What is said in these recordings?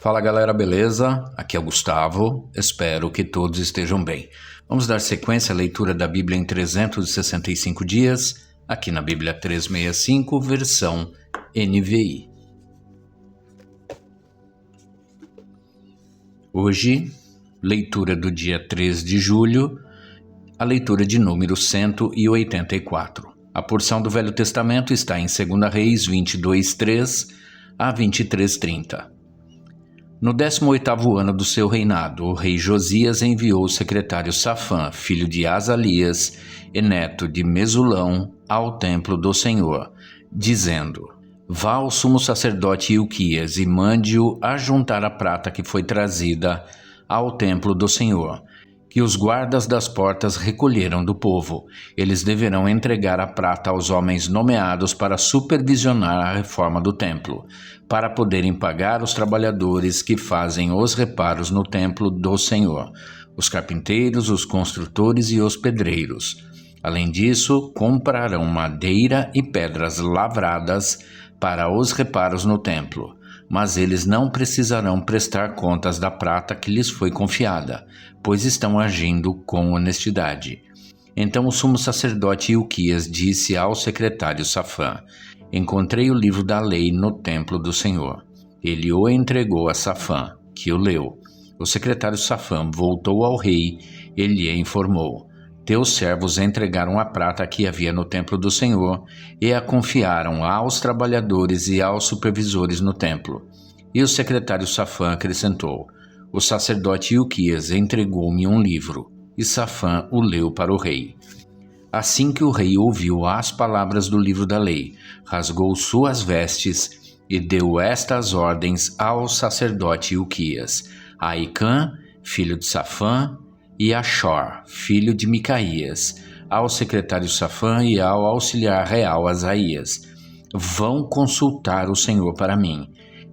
Fala galera, beleza? Aqui é o Gustavo, espero que todos estejam bem. Vamos dar sequência à leitura da Bíblia em 365 dias, aqui na Bíblia 365, versão NVI. Hoje, leitura do dia 3 de julho, a leitura de número 184. A porção do Velho Testamento está em 2 Reis 22:3 a 23:30. No 18º ano do seu reinado, o rei Josias enviou o secretário Safã, filho de Azalias e neto de Mesulão, ao templo do Senhor, dizendo: Vá ao sumo sacerdote Ilquias e mande-o ajuntar a prata que foi trazida ao templo do Senhor, que os guardas das portas recolheram do povo. Eles deverão entregar a prata aos homens nomeados para supervisionar a reforma do templo, para poderem pagar os trabalhadores que fazem os reparos no templo do Senhor, os carpinteiros, os construtores e os pedreiros. Além disso, comprarão madeira e pedras lavradas para os reparos no templo. Mas eles não precisarão prestar contas da prata que lhes foi confiada, pois estão agindo com honestidade. Então o sumo sacerdote Ilquias disse ao secretário Safã: Encontrei o livro da lei no templo do Senhor. Ele o entregou a Safã, que o leu. O secretário Safã voltou ao rei e lhe informou: Teus servos entregaram a prata que havia no templo do Senhor e a confiaram aos trabalhadores e aos supervisores no templo. E o secretário Safã acrescentou: O sacerdote Ilquias entregou-me um livro. E Safã o leu para o rei. Assim que o rei ouviu as palavras do livro da lei, rasgou suas vestes e deu estas ordens ao sacerdote Ilquias: a Aicã, filho de Safã, e a Shor, filho de Micaías, ao secretário Safã e ao auxiliar real Asaías: Vão consultar o Senhor para mim,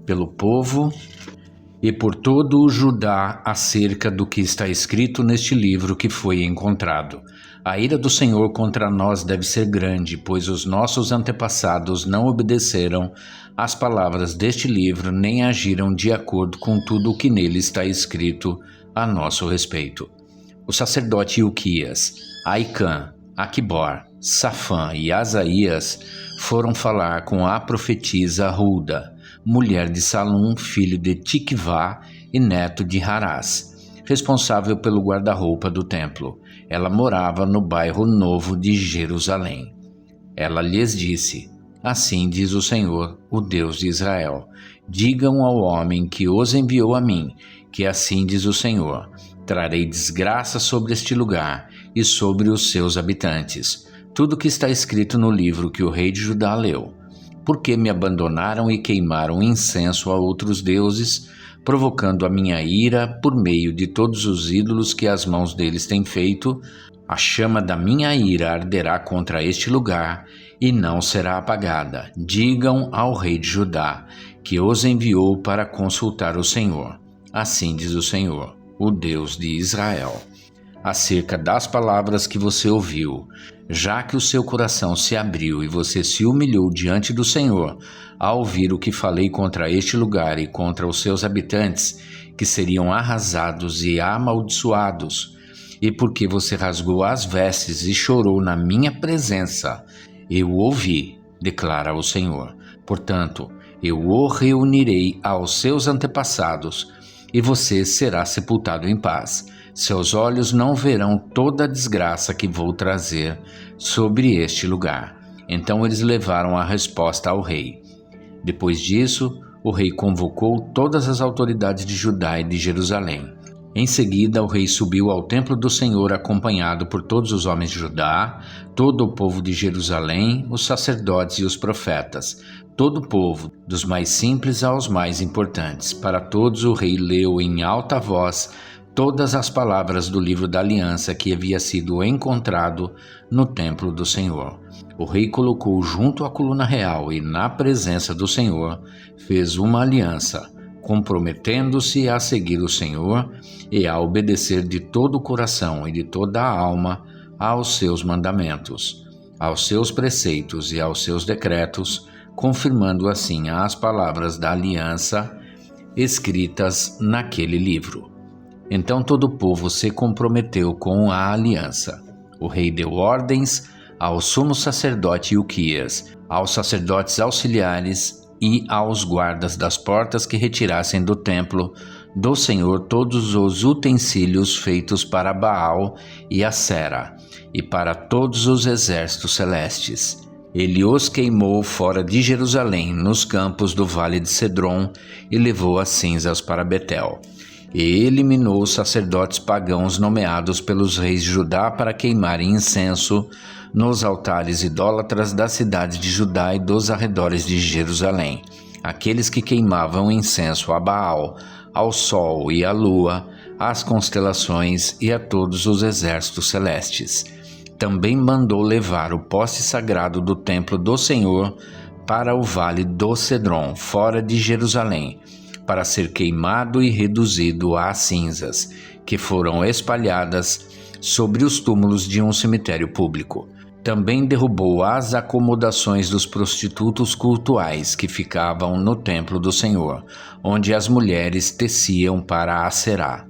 pelo povo e por todo o Judá acerca do que está escrito neste livro que foi encontrado. A ira do Senhor contra nós deve ser grande, pois os nossos antepassados não obedeceram às palavras deste livro, nem agiram de acordo com tudo o que nele está escrito a nosso respeito. O sacerdote Ilquias, Aicã, Aquibor, Safã e Asaías foram falar com a profetisa Hulda, mulher de Salum, filho de Tiquivá e neto de Harás, responsável pelo guarda-roupa do templo. Ela morava no bairro Novo de Jerusalém. Ela lhes disse: Assim diz o Senhor, o Deus de Israel: Digam ao homem que os enviou a mim, que assim diz o Senhor: Trarei desgraça sobre este lugar e sobre os seus habitantes. Tudo que está escrito no livro que o rei de Judá leu. Porque me abandonaram e queimaram incenso a outros deuses, provocando a minha ira por meio de todos os ídolos que as mãos deles têm feito, a chama da minha ira arderá contra este lugar e não será apagada. Digam ao rei de Judá, que os enviou para consultar o Senhor. Assim diz o Senhor, o Deus de Israel, acerca das palavras que você ouviu. Já que o seu coração se abriu e você se humilhou diante do Senhor, ao ouvir o que falei contra este lugar e contra os seus habitantes, que seriam arrasados e amaldiçoados, e porque você rasgou as vestes e chorou na minha presença, eu ouvi, declara o Senhor. Portanto, eu o reunirei aos seus antepassados, e você será sepultado em paz. Seus olhos não verão toda a desgraça que vou trazer sobre este lugar. Então eles levaram a resposta ao rei. Depois disso, o rei convocou todas as autoridades de Judá e de Jerusalém. Em seguida, o rei subiu ao templo do Senhor acompanhado por todos os homens de Judá, todo o povo de Jerusalém, os sacerdotes e os profetas, todo o povo, dos mais simples aos mais importantes. Para todos o rei leu em alta voz todas as palavras do livro da aliança que havia sido encontrado no templo do Senhor. O rei colocou junto à coluna real e na presença do Senhor fez uma aliança, comprometendo-se a seguir o Senhor e a obedecer de todo o coração e de toda a alma aos seus mandamentos, aos seus preceitos e aos seus decretos, confirmando assim as palavras da aliança escritas naquele livro. Então todo o povo se comprometeu com a aliança. O rei deu ordens ao sumo sacerdote Ilquias, aos sacerdotes auxiliares e aos guardas das portas que retirassem do templo do Senhor todos os utensílios feitos para Baal e Acera e para todos os exércitos celestes. Ele os queimou fora de Jerusalém, nos campos do vale de Cedron, e levou as cinzas para Betel. E eliminou os sacerdotes pagãos nomeados pelos reis de Judá para queimarem incenso nos altares idólatras das cidades de Judá e dos arredores de Jerusalém, aqueles que queimavam incenso a Baal, ao sol e à lua, às constelações e a todos os exércitos celestes. Também mandou levar o poste sagrado do templo do Senhor para o vale do Cedron, fora de Jerusalém, para ser queimado e reduzido a cinzas, que foram espalhadas sobre os túmulos de um cemitério público. Também derrubou as acomodações dos prostitutos cultuais que ficavam no templo do Senhor, onde as mulheres teciam para Aserá.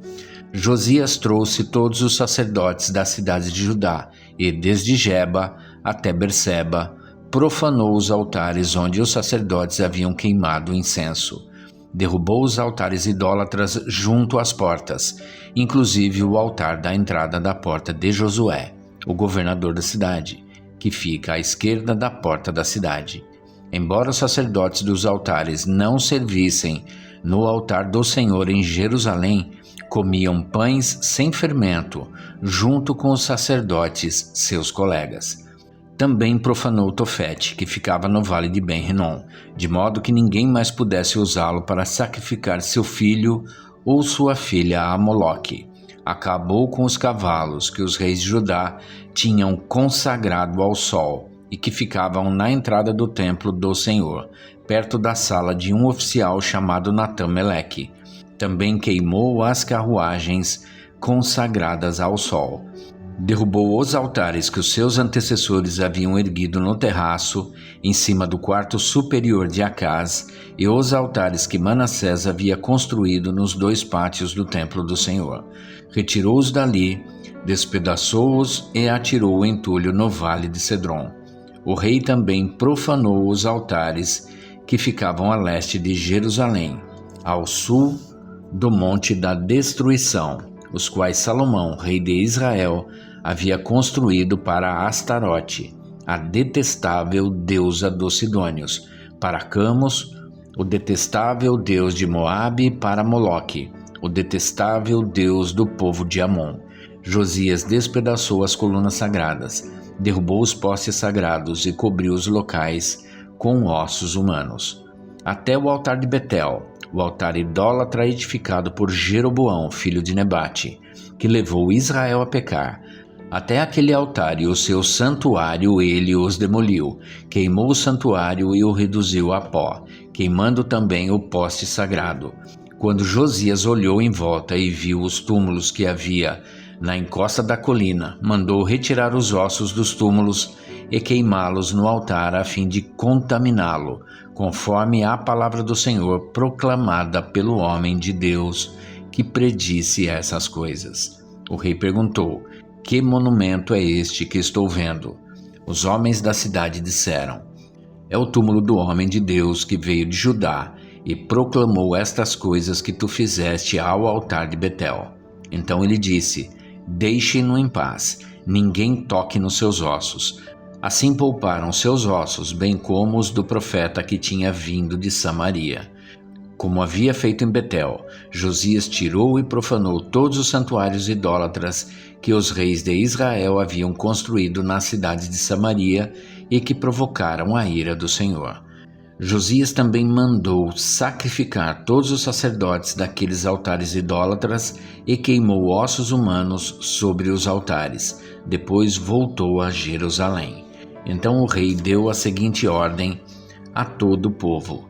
Josias trouxe todos os sacerdotes das cidades de Judá e, desde Geba até Berseba, profanou os altares onde os sacerdotes haviam queimado incenso. Derrubou os altares idólatras junto às portas, inclusive o altar da entrada da porta de Josué, o governador da cidade, que fica à esquerda da porta da cidade. Embora os sacerdotes dos altares não servissem no altar do Senhor em Jerusalém, comiam pães sem fermento, junto com os sacerdotes, seus colegas. Também profanou Tofete, que ficava no vale de Ben-Rinom, de modo que ninguém mais pudesse usá-lo para sacrificar seu filho ou sua filha a Moloque. Acabou com os cavalos que os reis de Judá tinham consagrado ao sol e que ficavam na entrada do templo do Senhor, perto da sala de um oficial chamado Natã-Meleque. Também queimou as carruagens consagradas ao sol. Derrubou os altares que os seus antecessores haviam erguido no terraço, em cima do quarto superior de Acaz, e os altares que Manassés havia construído nos 2 pátios do templo do Senhor. Retirou-os dali, despedaçou-os e atirou o entulho no vale de Cedron. O rei também profanou os altares que ficavam a leste de Jerusalém, ao sul do Monte da Destruição, os quais Salomão, rei de Israel, havia construído para Astarote, a detestável deusa dos Sidônios, para Camos, o detestável deus de Moabe, e para Moloque, o detestável deus do povo de Amon. Josias despedaçou as colunas sagradas, derrubou os postes sagrados e cobriu os locais com ossos humanos. Até o altar de Betel, o altar idólatra edificado por Jeroboão, filho de Nebate, que levou Israel a pecar. Até aquele altar e o seu santuário ele os demoliu, queimou o santuário e o reduziu a pó, queimando também o poste sagrado. Quando Josias olhou em volta e viu os túmulos que havia na encosta da colina, mandou retirar os ossos dos túmulos e queimá-los no altar a fim de contaminá-lo, conforme a palavra do Senhor proclamada pelo homem de Deus que predisse essas coisas. O rei perguntou: que monumento é este que estou vendo? Os homens da cidade disseram: é o túmulo do homem de Deus que veio de Judá e proclamou estas coisas que tu fizeste ao altar de Betel. Então ele disse: deixem-no em paz, ninguém toque nos seus ossos. Assim pouparam seus ossos, bem como os do profeta que tinha vindo de Samaria. Como havia feito em Betel, Josias tirou e profanou todos os santuários idólatras que os reis de Israel haviam construído nas cidades de Samaria e que provocaram a ira do Senhor. Josias também mandou sacrificar todos os sacerdotes daqueles altares idólatras e queimou ossos humanos sobre os altares. Depois voltou a Jerusalém. Então o rei deu a seguinte ordem a todo o povo: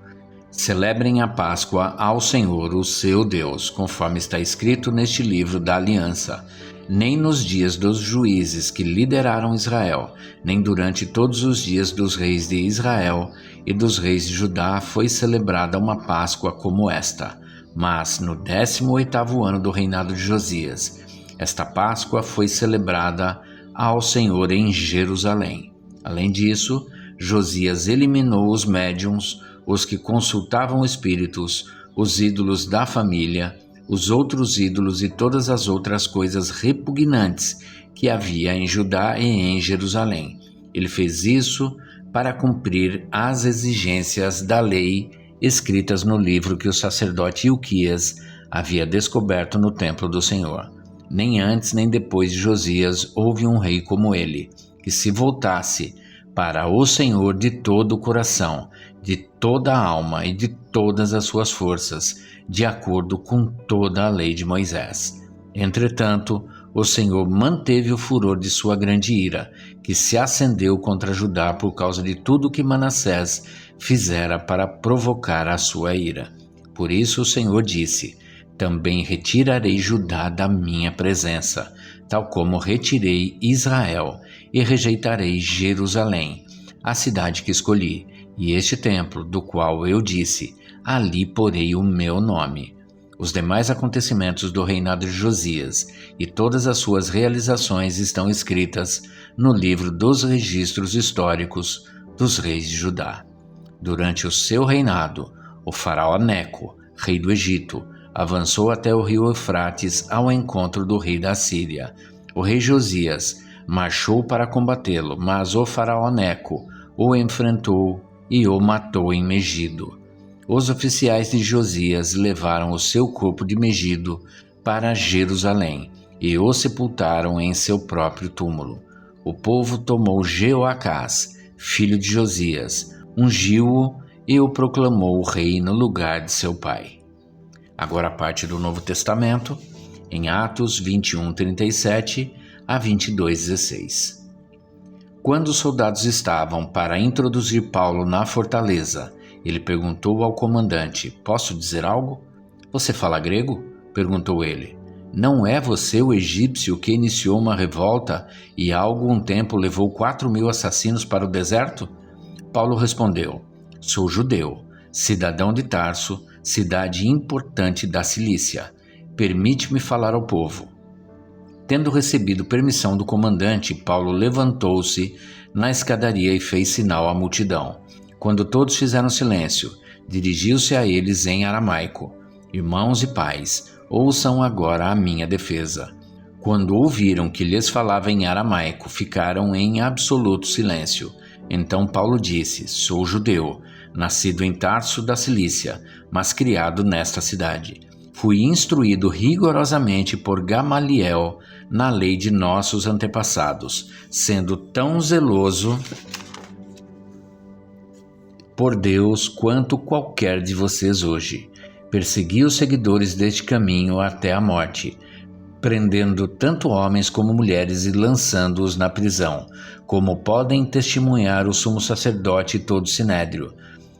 celebrem a Páscoa ao Senhor, o seu Deus, conforme está escrito neste livro da aliança. Nem nos dias dos juízes que lideraram Israel, nem durante todos os dias dos reis de Israel e dos reis de Judá foi celebrada uma Páscoa como esta. mas no 18º ano do reinado de Josias. Esta Páscoa foi celebrada ao Senhor em Jerusalém. Além disso, Josias eliminou os médiuns, os que consultavam espíritos, os ídolos da família, os outros ídolos e todas as outras coisas repugnantes que havia em Judá e em Jerusalém. Ele fez isso para cumprir as exigências da lei escritas no livro que o sacerdote Ilquias havia descoberto no templo do Senhor. Nem antes nem depois de Josias houve um rei como ele, que se voltasse para o Senhor de todo o coração, de toda a alma e de todas as suas forças, de acordo com toda a lei de Moisés. Entretanto, o Senhor manteve o furor de sua grande ira, que se acendeu contra Judá por causa de tudo que Manassés fizera para provocar a sua ira. Por isso o Senhor disse: também retirarei Judá da minha presença, tal como retirei Israel, e rejeitarei Jerusalém, a cidade que escolhi, e este templo, do qual eu disse: ali porei o meu nome. Os demais acontecimentos do reinado de Josias e todas as suas realizações estão escritas no livro dos registros históricos dos reis de Judá. Durante o seu reinado, o faraó Neco, rei do Egito, avançou até o rio Eufrates ao encontro do rei da Síria. O rei Josias marchou para combatê-lo, mas o faraó Neco o enfrentou e o matou em Megido. Os oficiais de Josias levaram o seu corpo de Megido para Jerusalém e o sepultaram em seu próprio túmulo. O povo tomou Jeoacás, filho de Josias, ungiu-o e o proclamou rei no lugar de seu pai. Agora a parte do Novo Testamento, em Atos 21:37 a 22:16. Quando os soldados estavam para introduzir Paulo na fortaleza, ele perguntou ao comandante: posso dizer algo? Você fala grego? Perguntou ele. Não é você o egípcio que iniciou uma revolta e há algum tempo levou 4.000 assassinos para o deserto? Paulo respondeu: sou judeu, cidadão de Tarso, cidade importante da Cilícia. Permite-me falar ao povo. Tendo recebido permissão do comandante, Paulo levantou-se na escadaria e fez sinal à multidão. Quando todos fizeram silêncio, dirigiu-se a eles em aramaico: irmãos e pais, ouçam agora a minha defesa. Quando ouviram que lhes falava em aramaico, ficaram em absoluto silêncio. Então Paulo disse: sou judeu, nascido em Tarso da Cilícia, mas criado nesta cidade. Fui instruído rigorosamente por Gamaliel na lei de nossos antepassados, sendo tão zeloso por Deus quanto qualquer de vocês hoje. Persegui os seguidores deste caminho até a morte, prendendo tanto homens como mulheres e lançando-os na prisão, como podem testemunhar o sumo sacerdote e todo o sinédrio.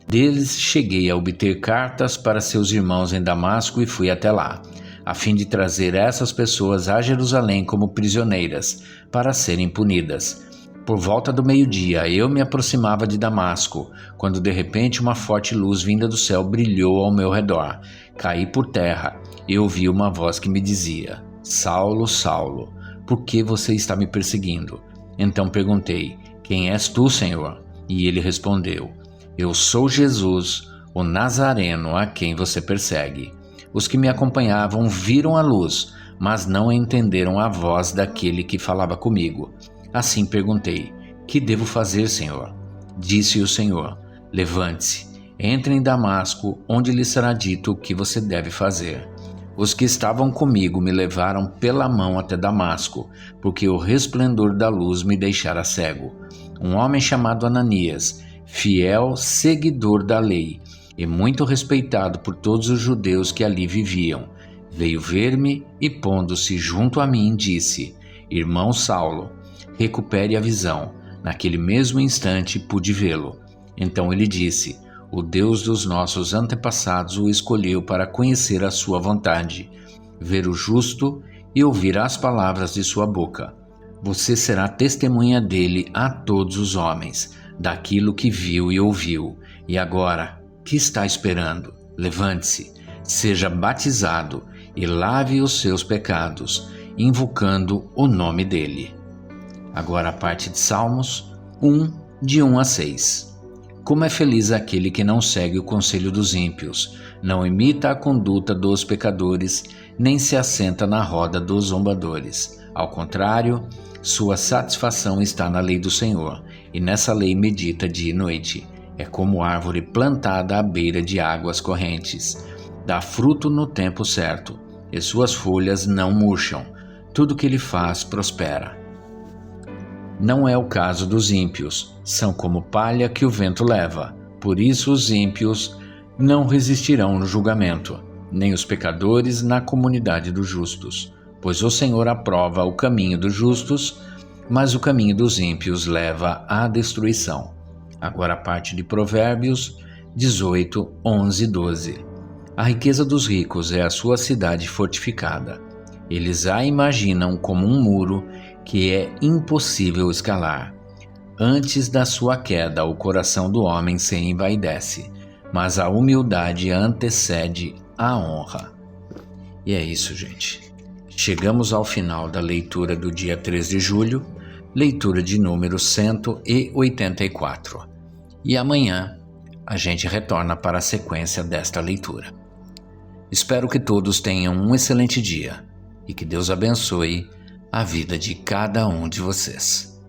Deles cheguei a obter cartas para seus irmãos em Damasco e fui até lá, a fim de trazer essas pessoas a Jerusalém como prisioneiras, para serem punidas. Por volta do meio-dia, eu me aproximava de Damasco, quando de repente uma forte luz vinda do céu brilhou ao meu redor. Caí por terra e ouvi uma voz que me dizia: Saulo, Saulo, por que você está me perseguindo? Então perguntei: quem és tu, Senhor? E ele respondeu: eu sou Jesus, o Nazareno a quem você persegue. Os que me acompanhavam viram a luz, mas não entenderam a voz daquele que falava comigo. Assim perguntei: que devo fazer, Senhor? Disse o Senhor: levante-se, entre em Damasco, onde lhe será dito o que você deve fazer. Os que estavam comigo me levaram pela mão até Damasco, porque o resplendor da luz me deixara cego. Um homem chamado Ananias, fiel seguidor da lei e muito respeitado por todos os judeus que ali viviam, veio ver-me e, pondo-se junto a mim, disse: irmão Saulo, recupere a visão. Naquele mesmo instante pude vê-lo. Então ele disse: o Deus dos nossos antepassados o escolheu para conhecer a sua vontade, ver o justo e ouvir as palavras de sua boca. Você será testemunha dele a todos os homens, daquilo que viu e ouviu. E agora, que está esperando? Levante-se, seja batizado e lave os seus pecados, invocando o nome dele. Agora a parte de Salmos 1, de 1 a 6. Como é feliz aquele que não segue o conselho dos ímpios, não imita a conduta dos pecadores, nem se assenta na roda dos zombadores. Ao contrário, sua satisfação está na lei do Senhor, e nessa lei medita dia e noite. É como árvore plantada à beira de águas correntes. Dá fruto no tempo certo, e suas folhas não murcham. Tudo que ele faz prospera. Não é o caso dos ímpios, são como palha que o vento leva. Por isso os ímpios não resistirão no julgamento, nem os pecadores na comunidade dos justos. Pois o Senhor aprova o caminho dos justos, mas o caminho dos ímpios leva à destruição. Agora a parte de Provérbios 18, 11 e 12. A riqueza dos ricos é a sua cidade fortificada. Eles a imaginam como um muro que é impossível escalar. Antes da sua queda, o coração do homem se envaidece, mas a humildade antecede a honra. E é isso, gente. Chegamos ao final da leitura do dia 3 de julho, leitura de número 184. E amanhã a gente retorna para a sequência desta leitura. Espero que todos tenham um excelente dia e que Deus abençoe a vida de cada um de vocês.